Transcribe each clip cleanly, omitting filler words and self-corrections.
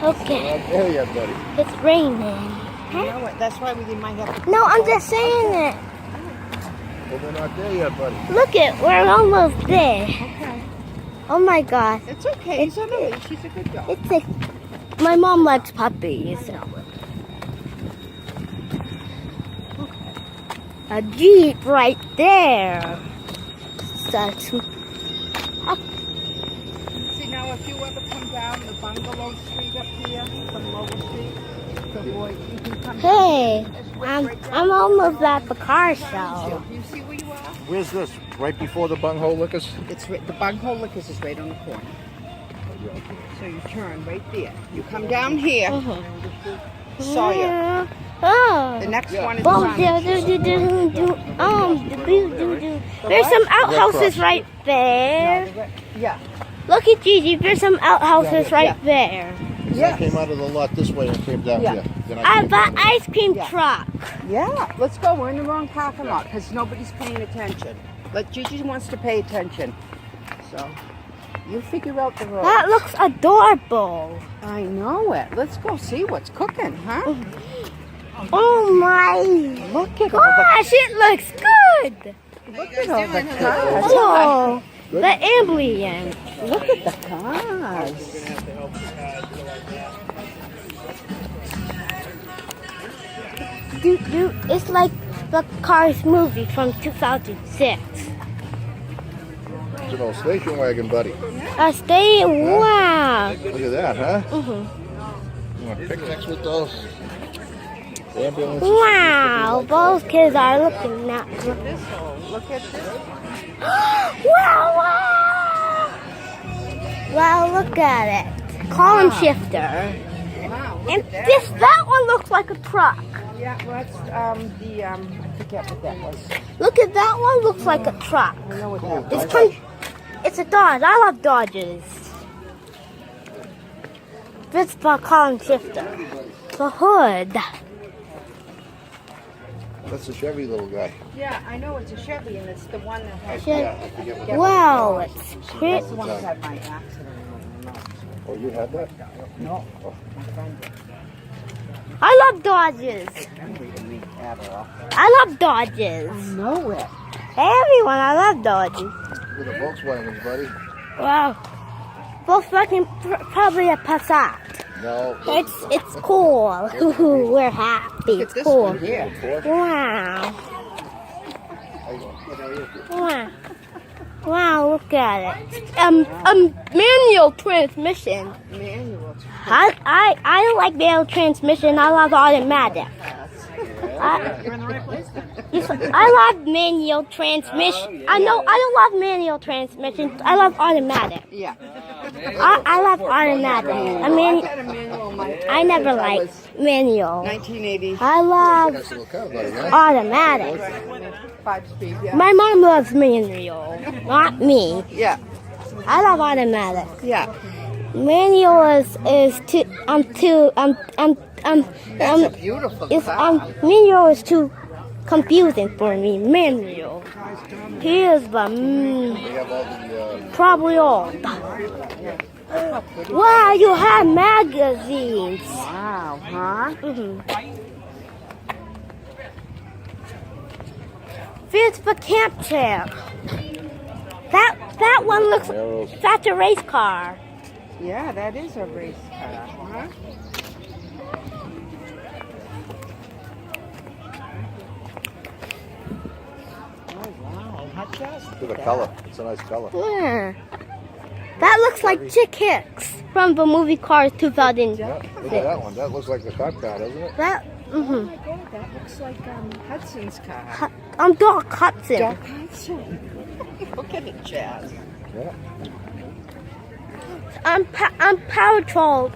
Okay. Not there yet, buddy. It's raining. You know what? That's why we might have to. No, I'm just saying it. Well, they're not there yet, buddy. Look it, we're almost there. Okay. Oh my gosh. It's okay. He's on the leash. She's a good dog. It's like my mom likes puppies. A Jeep right there. Such. See, now if you ever come down the bungalow street up here, from Lower Street, the boy, you can come Hey, down. I'm almost at the car show. You see where you are? Where's this? Right before the bunghole liquors? It's right, the bunghole liquors is right on the corner. So you turn right there. You come down here. Sawyer. Oh. The next one is Oh, Frontage. There's some outhouses right there. Yeah. Look at Gigi, there's some outhouses right there. I came out of the lot this way and came down here. Then I came bought down ice cream truck. Yeah. Let's go. We're in the wrong parking lot because nobody's paying attention. But Gigi wants to pay attention. So you figure out the road. That looks adorable. I know it. Let's go see what's cooking, huh? Oh my Look at gosh, it looks good. Look at all the cars. Oh, the ambulance. Look at the cars. It's like the Cars movie from 2006. It's an old station wagon, buddy. Wow. Look at that, huh? You want picnics with those? Ambulances? Wow, those kids are looking at me. This hole. Look at this. Wow. Wow, look at it. Column shifter. Wow. And that one looks like a truck. Yeah, well, that's I forget what that was. Look at that one, looks like a truck. I know what that was. It's a Dodge. I love Dodges. This is the column shifter. The hood. That's a Chevy little guy. Yeah, I know it's a Chevy, and it's the one that has. I forget what Wow, it's pretty. That's the one that had my accident in the nose. Oh, you had that? No, my friend did. I love Dodges. I love Dodges. I know it. Hey everyone, I love Dodges. With a Volkswagen, buddy. Wow. Volkswagen, probably a Passat. No. It's cool. We're happy. It's This cool. one here. Wow. Wow. Wow, look at it. Manual transmission. Manual. I like manual transmission. I love automatic. I love manual transmission. I don't love manual transmission. I love automatic. Yeah. I love automatic. I had a manual. I never liked manual. 1980. I love Nice little car, buddy, huh? automatic. 5-speed. Yeah. My mom loves manual, not me. Yeah. I love automatic. Yeah. Manual is too That's a beautiful car. manual is too confusing for me. Manual. Here's the We have all the probably all. Wow, you have magazines. Wow, huh? Here's the camp chair. That one looks. That's a race car. Yeah, that is a race car, huh? Oh, wow. How fast the color. It's a nice color. Yeah. That looks like Chick Hicks from the movie Cars 2000. Yeah, look at that one. That looks like the cop car, doesn't it? That. Oh my God, that looks like Hudson's car. I'm Doc Hudson. Doc Hudson. Look at it, Chaz. Yeah. I'm Power Troll.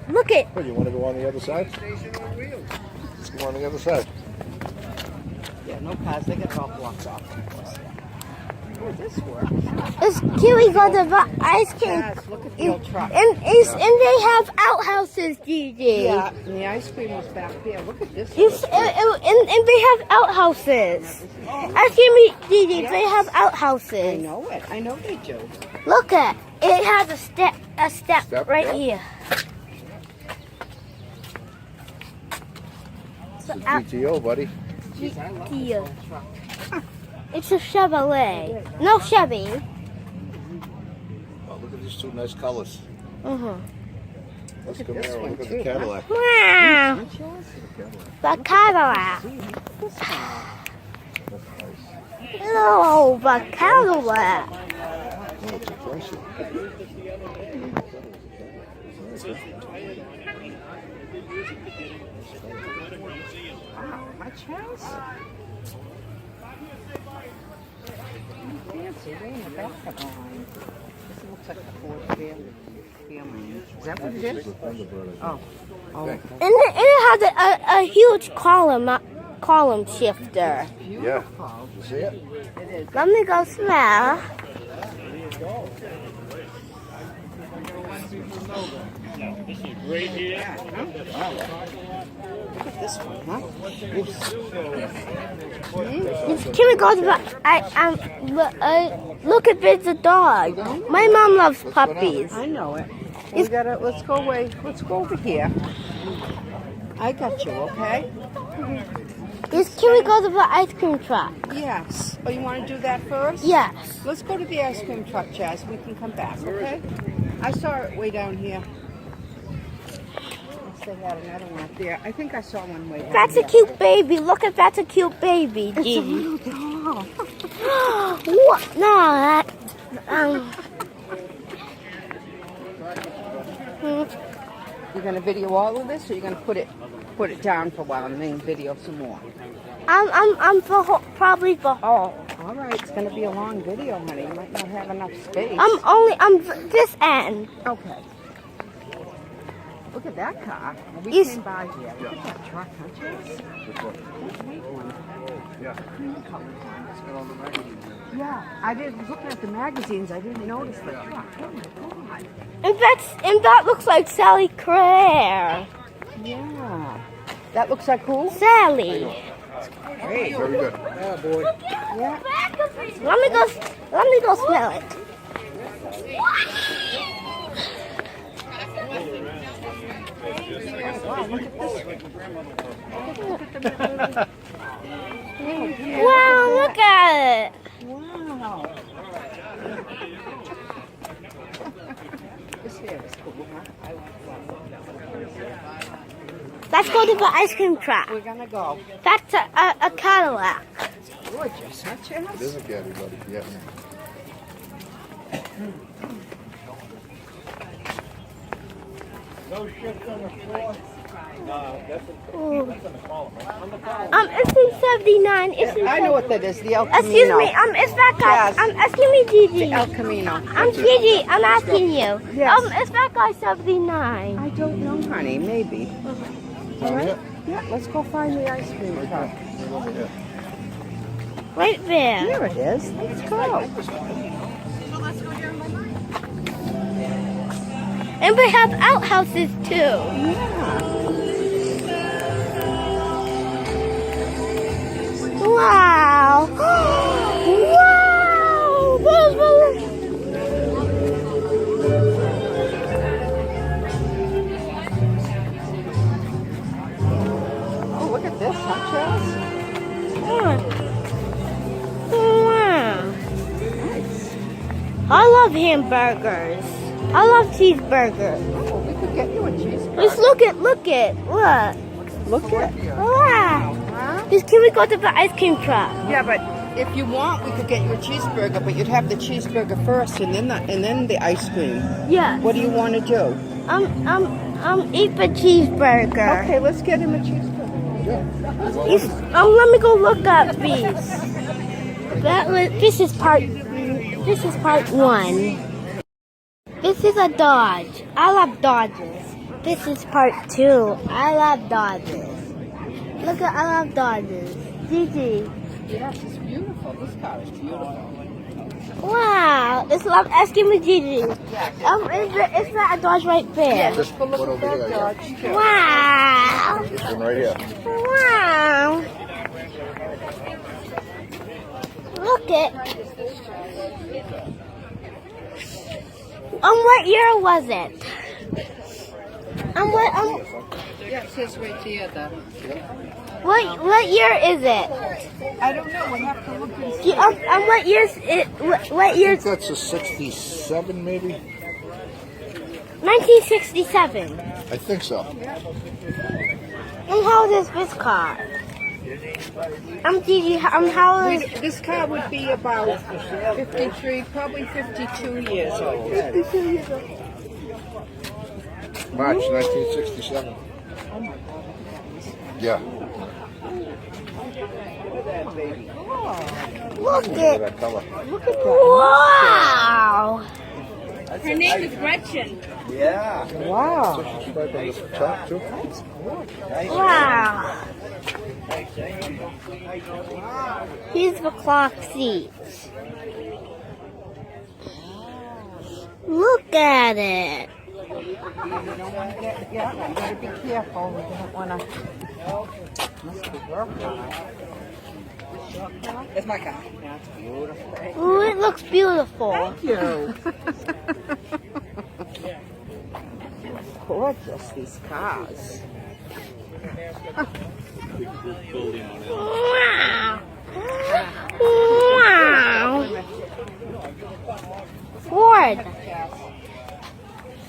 Look it. What, you want to go on the other side? Let's go on the other side. Yeah, no cars. They got it all blocked off. Oh, this works. It's Kiwi got the ice cream. Chaz, look at the old truck. And they have outhouses, Gigi. Yeah, and the ice cream was back there. Look at this. And they have outhouses. Excuse me, Gigi, they have I outhouses. know it. I know they do. Look at it. Has a step right here. GTO, buddy. GTO. It's a Chevrolet. No Chevy. Oh, look at these two nice colors. Let's Look at this Camaro. one, Look at too, the Cadillac. Wow. The Cadillac. Oh, the Cadillac. Oh, it's a pricey. Wow, much house? Fancy, way in the back of the line. This looks like a Ford family. Is that what it is? Oh. And it has a huge column shifter. Yeah. You see it? Let me go smell. Look at this one, huh? Can we go to look at it's a dog. My mom loves puppies. I know it. We gotta, let's go away. Let's go over here. I got you, okay? Can we go to the ice cream truck? Yes. Oh, you want to do that first? Yes. Let's go to the ice cream truck, Jazz. We can come back, okay? I saw it way down here. Yes, they had another one up there. I think I saw one way down That's here. a cute baby. Look at that's a cute baby. It's a Gigi. little dog. What? No, that. You're gonna video all of this, or you're gonna put it down for a while and then video some more? I'm probably for. Oh, all right. It's gonna be a long video, honey. You might not have enough space. I'm this end. Okay. Look at that car. We Is- came by here. Look at that truck, huh, Jess? Which one? That white one. Yeah. Cream colored one. It's got all the magazines in it. Yeah, I was looking at the magazines. I didn't notice the truck. Oh my God. And that looks like Sally Claire. Yeah. That looks like who? Sally. Great. Very good. Yeah. Let me go smell it. Wow, look at this. Wow, look at it. Wow. This hair is cool, huh? I like Let's go to the ice cream truck. that. We're gonna go. That's a Cadillac. Gorgeous, huh, It Jess? is a caddy, buddy. Yes. It's in 79. I know what that is. The El Camino. Excuse me. It's that guy. Yes. Excuse me, Gigi. El Camino. I'm Gigi. I'm asking you. Yes. It's that guy 79. I don't know, honey. Maybe. All right. Yeah, let's go find the ice cream truck. Right there. Here it is. Let's go. And we have outhouses too. Yeah. Wow. Wow. There's really... Oh, look at this, huh, Chaz? Wow. Nice. I love hamburgers. I love cheeseburgers. Oh, we could get you a cheeseburger. Just look at. Look. Look at. Wow. Huh? Just can we go to the ice cream truck? Yeah, but if you want, we could get you a cheeseburger, but you'd have the cheeseburger first, and then the ice cream. Yeah. What do you want to do? Eat the cheeseburger. Okay, let's get him a cheeseburger. Let me go look at these. This is part 1. This is a Dodge. I love Dodges. This is part 2. I love Dodges. Look at, I love Dodges. Gigi. Yes, it's beautiful. This car is beautiful. Wow. This love asking me Gigi. Is that a Dodge right there? Just But look one at over here. that Yeah. Dodge, too. Wow. This one right here. Wow. Look at. What year was it? Yeah, it says right here, What year is it? I don't know. We'll have to look and see. What year's it? What I year's? think that's a 67, maybe. 1967. I think so. And how old is this car? Gigi. How old is? This car would be about 53, probably 52 years old. March 1967. Yeah. Look Look at at. that color. Look at that. Wow. Her name is Gretchen. Yeah. Wow. She's right on this top, too. Wow. Here's the clock seats. Look at it. Yeah, you gotta be careful. We don't wanna. Must be your car. It's my car. That's beautiful. Ooh, it looks beautiful. Thank you. Gorgeous, these cars. Wow. Wow. Ford.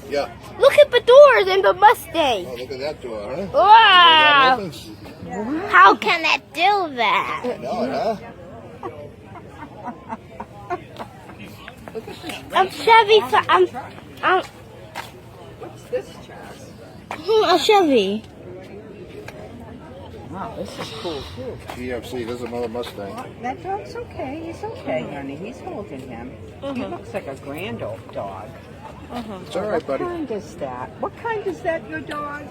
Yeah. Look at the doors in the Mustang. Oh, look at that door, huh? Wow. Opens. How can it do that? I know, huh? I'm Chevy. I'm What's this, Charles? a Chevy. Wow, this is cool too. GMC, there's another Mustang. That dog's okay. He's okay, honey. He's holding him. He looks like a grand old dog. It's all right, buddy. What kind is that? What kind is that, your dog?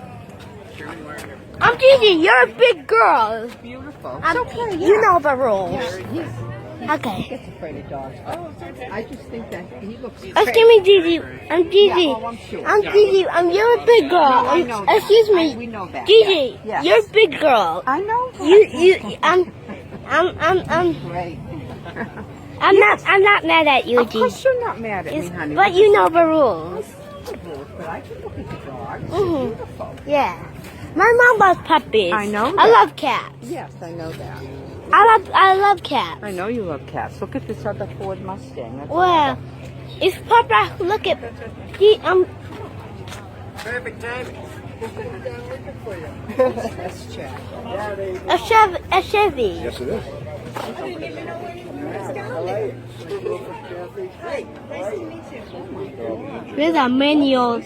I'm Gigi. You're a big girl. Beautiful. I'm, It's okay, You yeah. know the rules. He Okay. gets afraid of dogs. Oh, it's okay. I just think that he looks Excuse me, Gigi. I'm Gigi. Yeah, oh, I'm sure. I'm Gigi. You're a big girl. No, I know that. Excuse me. We know that. Gigi, Yeah. Yes. you're a big girl. I know that. Great. I'm not mad at you, Of course Gigi. you're not mad at me, honey. But you know the rules. But I can look at the dog. It's Mhm. beautiful. Yeah. My mom loves puppies. I know I that. love cats. Yes, I know that. I love cats. I know you love cats. Look at this other Ford Mustang. That's Well, if Papa look at Perfect timing. That's Chad. a Chevy. Yes, it is. There's a manual. I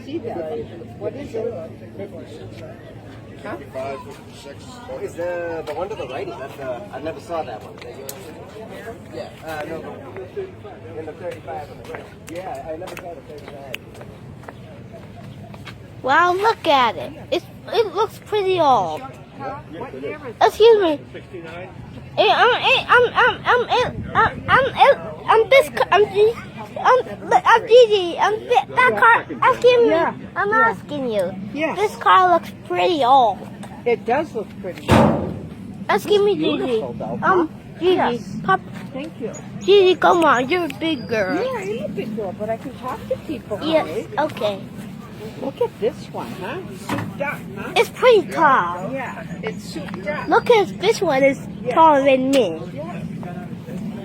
see that. What is it? 55, 56. Is the one to the right? Is that the? I never saw that one. Is that yours? Yeah. No. In the 35 on the right. Yeah, I never saw the 35. Wow, look at it. It looks pretty old. What year is it? Excuse me. 69. I'm Gigi. That car. Excuse me. Yeah, I'm yeah. asking you. Yes. This car looks pretty old. It does look pretty. Excuse me, Gigi. Beautiful, though, huh? Gigi. Yes. Pop, Thank you. Gigi, come on. You're a big girl. Yeah, I'm a big girl, but I can talk to people. Yes. Honey. Okay. Look at this one, huh? Souped up, huh? It's pretty tall. Yeah, it's souped up. Look at this one is taller than me. Yeah.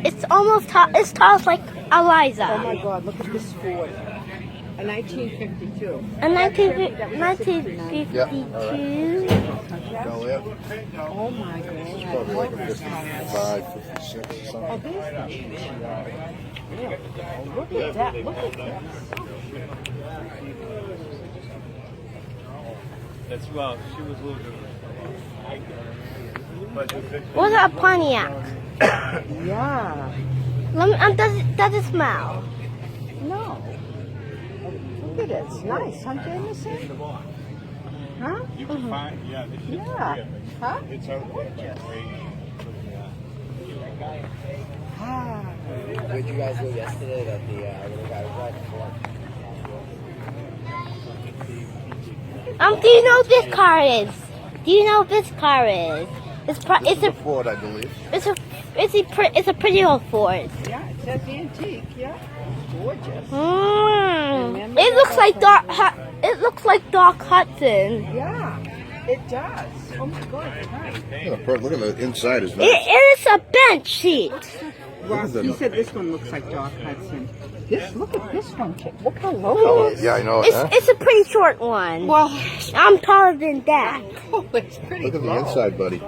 It's almost tall. It's tall like Eliza. Oh my God, look at this Ford. A 1952. In 1952. Go there. Oh my God. Probably like a 55, 56 or Oh, something. there's look at that. Look at this. That's well. She was a little bit. What's a Pontiac? Yeah. Does it smell? No. Look at it. It's nice, huh, Jameson? Huh? You can find. Yeah. This shit's Yeah. Huh? It's out there. Ah. Where'd you guys go yesterday? That the little guy was riding for? Do you know what this car is? Do you know what this car is? It's This is a Ford, I believe. it's a pretty old Ford. Yeah, it says antique. Yeah. Gorgeous. It looks like Doc Hudson. Yeah. It does. Oh my God, it's nice. Look at the inside is It nice. is a bench seat. Ross, you said this one looks like Doc Hudson. Look at this one, kid. Look how low it is. Yeah, I know it. Huh? It's a pretty short one. Well, I'm taller than that. oh, it's pretty Look at the low. inside, buddy.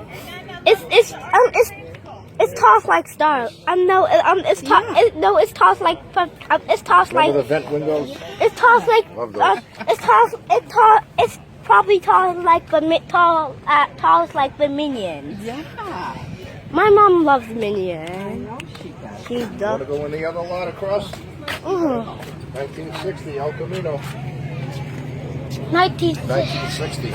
It's tossed like star. It's tossed like it's tossed Remember the like vent windows? it's tossed like Love those. it's probably tallest like tallest like the Minions. Yeah. My mom loves Minions. No, she does. She Want does. to go in the other lot across? 1960 El Camino. 1960.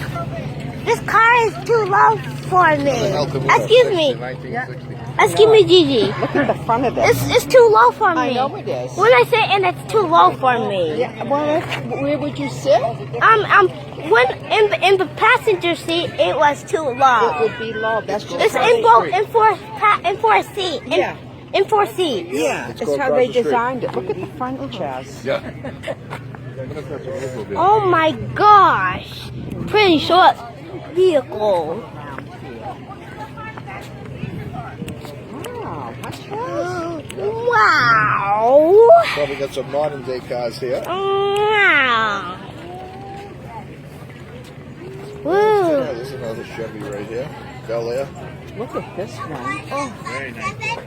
This car is too low for me. El Camino. Excuse me. 1960. Excuse me, Gigi. Look at the front of this. It's too low for me. I know it is. When I say and it's too low for me. Yeah, well, where would you sit? When in the passenger seat it was too It low. would be low. That's just It's how in they- both in four seats. Yeah. In 4 seats. Yeah, Let's it's go how across they the street. designed it. Look at the front, Chaz. Yeah. Oh. Oh my gosh. Pretty short vehicle. Wow, that's Wow. Probably got some modern day cars here. Wow. Woo. Yeah, there's another Chevy right here. Bel Air. Look at this one. Oh, Very nice.